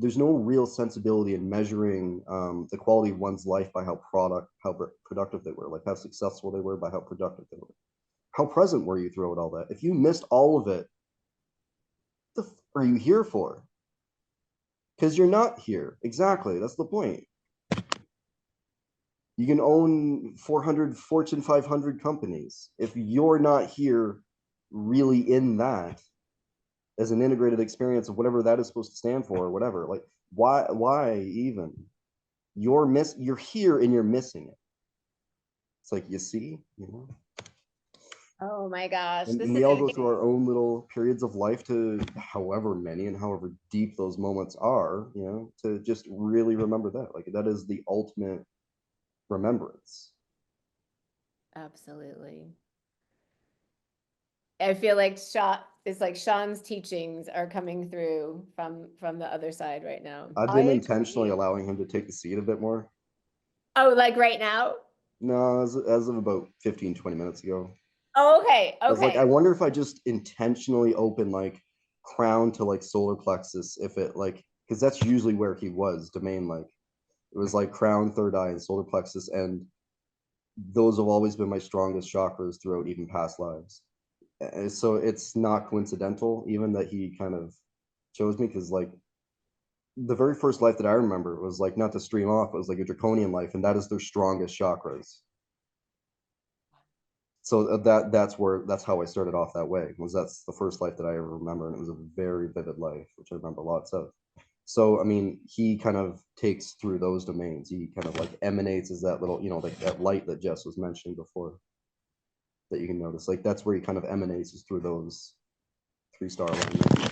there's no real sensibility in measuring the quality of one's life by how productive they were, like how successful they were by how productive they were. How present were you throughout all that? If you missed all of it, what the are you here for? Because you're not here. Exactly. That's the point. You can own 400 Fortune 500 companies. If you're not here really in that as an integrated experience of whatever that is supposed to stand for or whatever, like why even? You're here and you're missing it. It's like, you see, you know? Oh my gosh. And we all go through our own little periods of life, to however many and however deep those moments are, you know, to just really remember that. Like, that is the ultimate remembrance. Absolutely. I feel like it's like Sean's teachings are coming through from the other side right now. I've been intentionally allowing him to take the seat a bit more. Oh, like right now? No, as of about 15, 20 minutes ago. Oh, okay. I was like, Okay. I wonder if I just intentionally open like crown to like solar plexus, if it like, because that's usually where he was domain, like it was like crown, third eye, and solar plexus, and those have always been my strongest chakras throughout even past lives. And so it's not coincidental even that he kind of chose me, because like the very first life that I remember was like, not to stream off, it was like a draconian life, and that is their strongest chakras. So that's how I started off that way. That's the first life that I ever remember, and it was a very vivid life, which I remember lots of. So I mean, he kind of takes through those domains. He kind of like emanates as that little, you know, like that light that Jess was mentioning before, that you can notice. Like that's where he kind of emanates, is through those 3-star lines.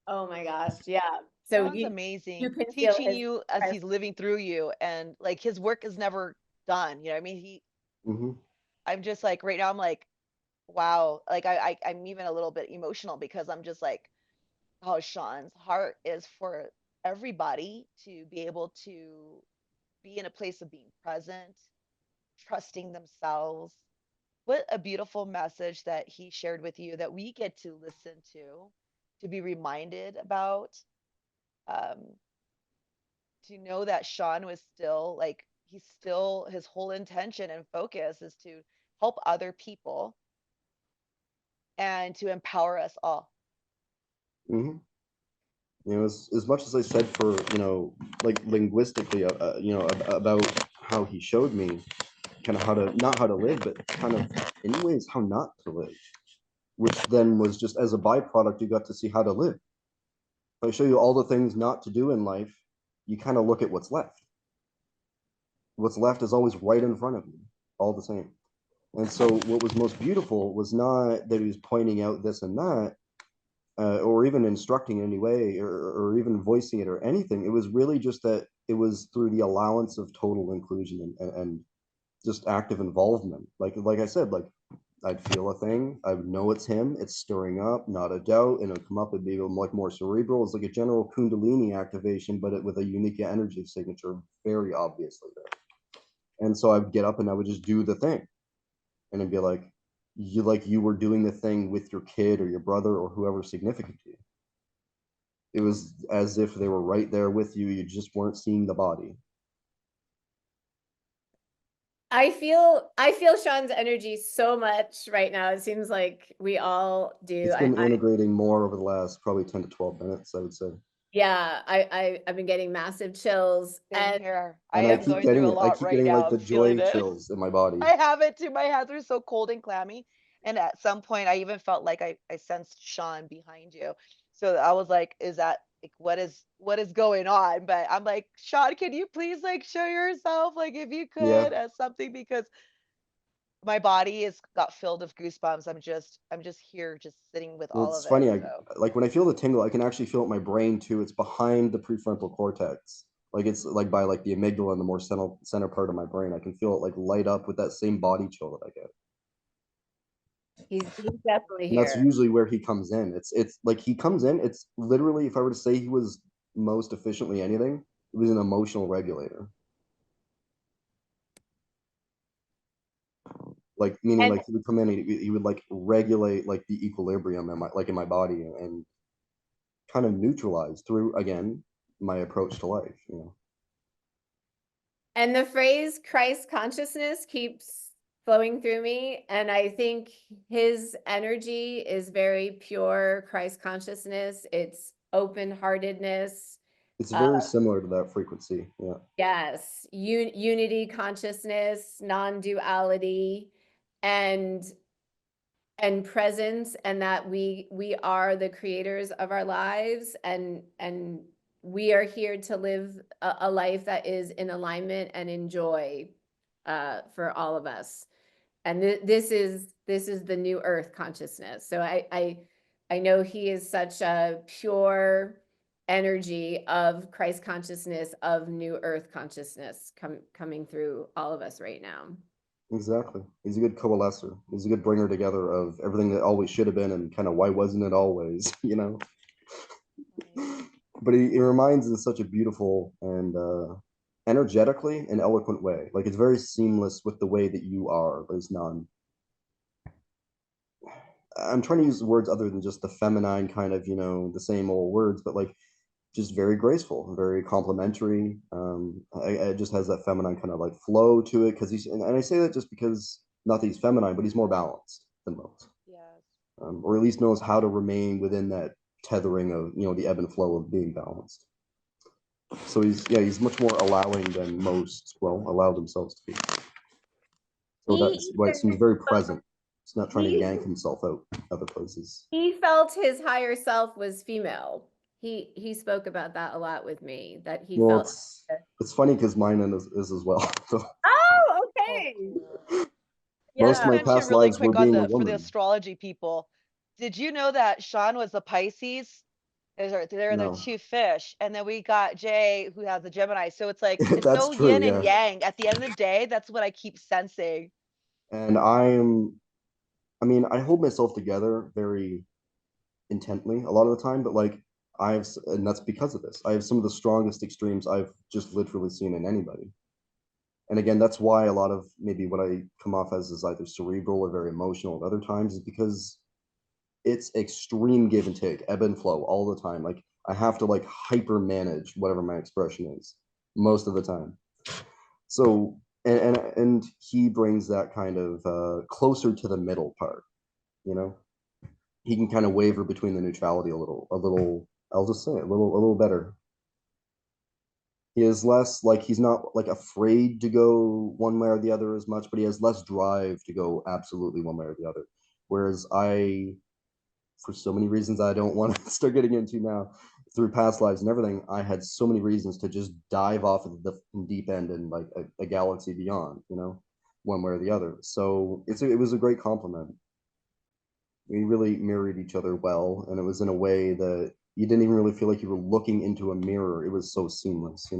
Oh my gosh. Yeah. So Sounds you amazing. can feel Teaching his you as presence. he's living through you, and like his work is never done. You know, I mean, I'm just like right now. I'm like, wow. Like I'm even a little bit emotional because I'm just like, oh, Sean's heart is for everybody to be able to be in a place of being present, trusting themselves. What a beautiful message that he shared with you that we get to listen to be reminded about. Um, to know that Sean was still like, he's still, his whole intention and focus is to help other people and to empower us all. You know, as much as I said for, you know, like linguistically, you know, about how he showed me kind of how to, not how to live, but kind of anyways how not to live, which then was just as a byproduct, you got to see how to live. If I show you all the things not to do in life, you kind of look at what's left. What's left is always right in front of you, all the same. And so what was most beautiful was not that he was pointing out this and that, or even instructing in any way, or even voicing it or anything. It was really just that it was through the allowance of total inclusion and just active involvement. Like I said, like I'd feel a thing, I would know it's him, it's stirring up, not a doubt, and it'll come up and be like more cerebral. It's like a general Kundalini activation, but with a unique energy signature, very obviously there. And so I'd get up and I would just do the thing, and it'd be like you were doing the thing with your kid or your brother or whoever's significant to you. It was as if they were right there with you. You just weren't seeing the body. I feel Sean's energy so much right now. It seems like we all do. It's been integrating more over the last probably 10 to 12 minutes, I would say. Yeah, I've been getting massive chills. Same here. I And I am keep going through getting a it. I lot keep right getting now. like I'm the feeling joy it. chills in my body. I have it too. My hands are so cold and clammy. And at some point, I even felt like I sensed Sean behind you. So I was like, is that like what is going on? But I'm like, Sean, can you please like show yourself, like if you Yeah. could, as something, because my body is got filled with goosebumps. I'm just here, just sitting with Well, all it's of it. funny. So Like when I feel the tingle, I can actually feel it in my brain too. It's behind the prefrontal cortex. Like it's like by like the amygdala and the more center part of my brain. I can feel it like light up with that same body chill that I get. He's definitely And that's here. usually where he comes in. It's like he comes in. It's literally, if I were to say he was most efficiently anything, it was an emotional regulator. Like meaning And like he would come in and he would like regulate like the equilibrium in my body, and kind of neutralize through, again, my approach to life, And the phrase Christ consciousness keeps flowing through me. And I think his energy is very pure Christ consciousness. It's open-heartedness. It's very similar to that frequency. Yeah. Yes. Unity consciousness, non-duality, and presence, and that we are the creators of our lives, and we are here to live a life that is in alignment and in joy for all of us. And this is the new earth consciousness. So I know he is such a pure energy of Christ consciousness, of new earth consciousness coming through all of us right now. Exactly. He's a good coalescer. He's a good bringer together of everything that always should have been and kind of why wasn't it always, But he reminds in such a beautiful and energetically and eloquent way. Like it's very seamless with the way that you are, but it's non. I'm trying to use words other than just the feminine kind of, the same old words, but like just very graceful, very complimentary. It just has that feminine kind of like flow to it because and I say that just because not that he's feminine, but he's more balanced than most. Yes. Or at least knows how to remain within that tethering of the ebb and flow of being balanced. So he's much more allowing than most allow themselves to be. So that's why it seems very present. It's not trying to yank himself out other places. He felt his higher self was female. He spoke about that a lot with me, that he Well, felt. it's funny because mine is as well. So Oh, okay. most of Just my Yeah. mention past really lives were quick on being a for the woman. astrology people. Did you know that Sean was the Pisces? They're the No, two fish, and then we got Jay who has the Gemini. So it's like it's that's so true. yin and Yeah, yang. At the end of the day, that's what I keep sensing. and I mean, I hold myself together very intently a lot of the time, but like and that's because of this. I have some of the strongest extremes I've just literally seen in anybody. And again, that's why a lot of maybe what I come off as is either cerebral or very emotional at other times is because it's extreme give and take, ebb and flow all the time. Like I have to like hyper manage whatever my expression is most of the time. So and he brings that kind of closer to the middle part, you know. He can kind of waver between the neutrality a little. I'll just say it, a little better. He is less like he's not like afraid to go one way or the other as much, but he has less drive to go absolutely one way or the other. Whereas for so many reasons I don't want to start getting into now, through past lives and everything, I had so many reasons to just dive off of the deep end and like a galaxy beyond, one way or the other. So it was a great compliment. We really mirrored each other well, and it was in a way that you didn't even really feel like you were looking into a mirror. It was so seamless.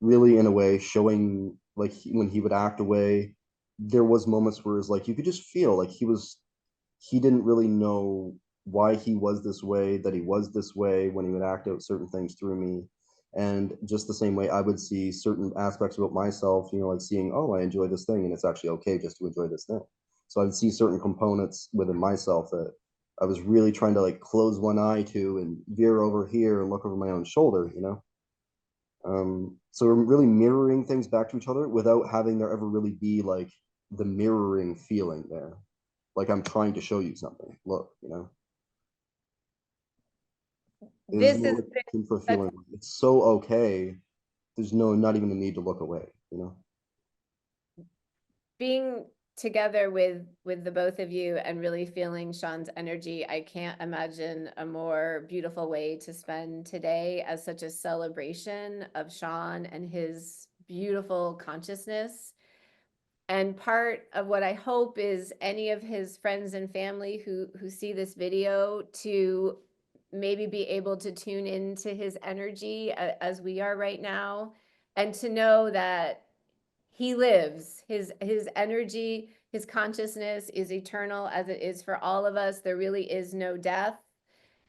Really in a way showing like when he would act away, there was moments where it's like you could just feel like he didn't really know why he was this way, that he was this way when he would act out certain things through me. And just the same way I would see certain aspects about myself, like seeing, oh, I enjoy this thing and it's actually okay just to enjoy this thing. So I would see certain components within myself that I was really trying to like close one eye to and veer over here and look over my own shoulder. So we're really mirroring things back to each other without having there ever really be like the mirroring feeling there. Like I'm trying to show you something. Look. It is This more is like for such feeling like it's so okay. There's not even a need to look away. being together with the both of you and really feeling Sean's energy. I can't imagine a more beautiful way to spend today as such a celebration of Sean and his beautiful consciousness. And part of what I hope is any of his friends and family who see this video to maybe be able to tune into his energy as we are right now, and to know that he lives. His energy, his consciousness is eternal as it is for all of us. There really is no death.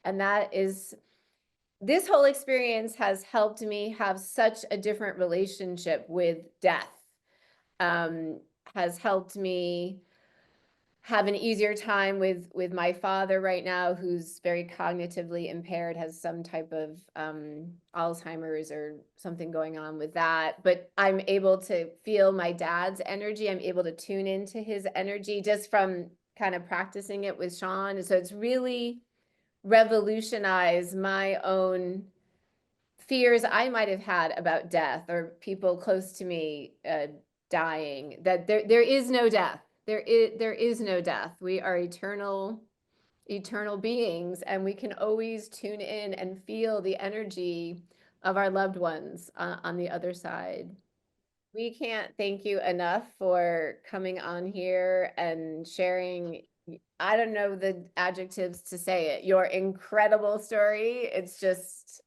And this whole experience has helped me have such a different relationship with death. Has helped me have an easier time with my father right now, who's very cognitively impaired, has some type of Alzheimer's or something going on with that. But I'm able to feel my dad's energy. I'm able to tune into his energy just from kind of practicing it with Sean. And so it's really revolutionized my own fears I might have had about death or people close to me dying. That there is no death. There is no death. We are eternal beings, and we can always tune in and feel the energy of our loved ones on the other side. We can't thank you enough for coming on here and sharing. I don't know the adjectives to say it. Your incredible story. It's just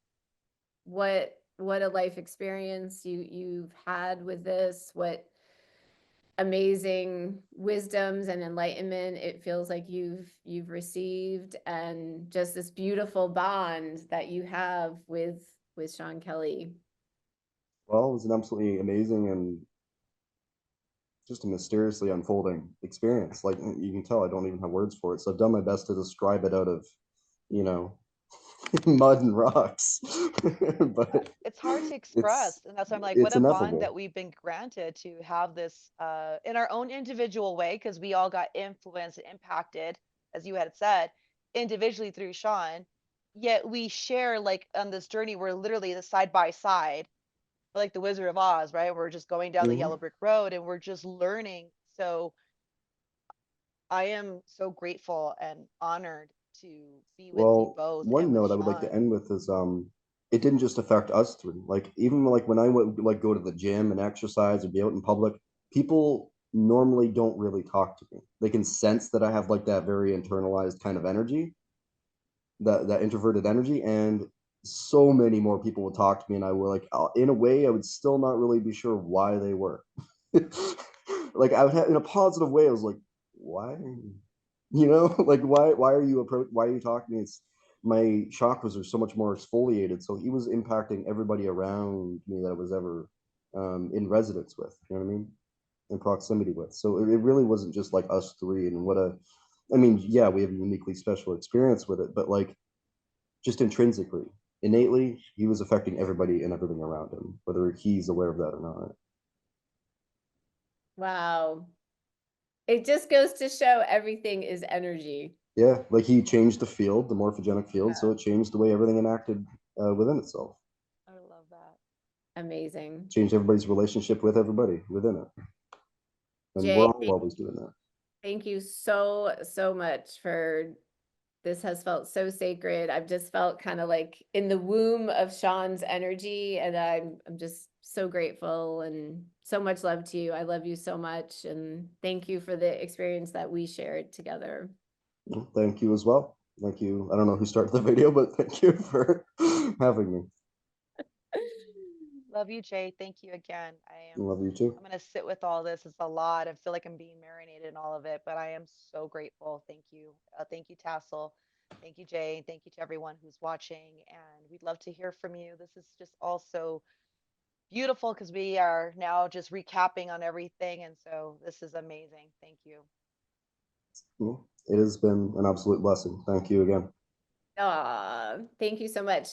what a life experience you've had with this. What amazing wisdoms and enlightenment it feels like you've received, and just this beautiful bond that you have with Sean Kelly. Well, it was an absolutely amazing and just a mysteriously unfolding experience. Like you can tell, I don't even have words for it. So I've done my best to describe it out of, you know, mud and rocks. But It's hard to express, and that's why I'm like, what it's a bond ineffable. that we've been granted to have this in our own individual way, because we all got influenced and impacted, as you had said, individually through Sean. Yet we share, like, on this journey, we're literally the side by side, like the Wizard of Oz, right? We're just going down the Mhm. yellow brick road and we're just learning. So I am so grateful and honored to be with you Well, both and one with note I would like to Sean. end with is it didn't just affect us three. Like even like when I would like go to the gym and exercise or be out in public, people normally don't really talk to me. They can sense that I have like that very internalized kind of energy, that introverted energy, and so many more people would talk to me, and I would like in a way I would still not really be sure why they were. Like I would have in a positive way. I was like, why? Like why are you why are you talking to me? It's my chakras are so much more exfoliated. So he was impacting everybody around me that I was ever in residence with. You know what I mean? In proximity with. So it really wasn't just like us three. And I mean, yeah, we have a uniquely special experience with it, but like just intrinsically, innately, he was affecting everybody and everything around him, whether he's aware of that or not. Wow. It just goes to show everything is energy. Yeah, like he changed the field, the morphogenic field, so Yeah. it changed the way everything enacted within itself. I love that. Amazing. Changed everybody's relationship with everybody within it, and we're Jay, all always doing that. thank you so much for this. Has felt so sacred. I've just felt kind of like in the womb of Sean's energy, and I'm just so grateful, and so much love to you. I love you so much, and thank you for the experience that we shared together. Well, thank you as well. Thank you. I don't know who started the video, but thank you for having me. Love you, Jay. Thank you again. Love you too. I'm gonna sit with all this. It's a lot. I feel like I'm being marinated in all of it, but I am so grateful. Thank you. Thank you, Tassel. Thank you, Jay. Thank you to everyone who's watching. And we'd love to hear from you. This is just also beautiful because we are now just recapping on everything. And so this is amazing. Thank you. Well, it has been an absolute blessing. Thank you again. Aw, thank you so much.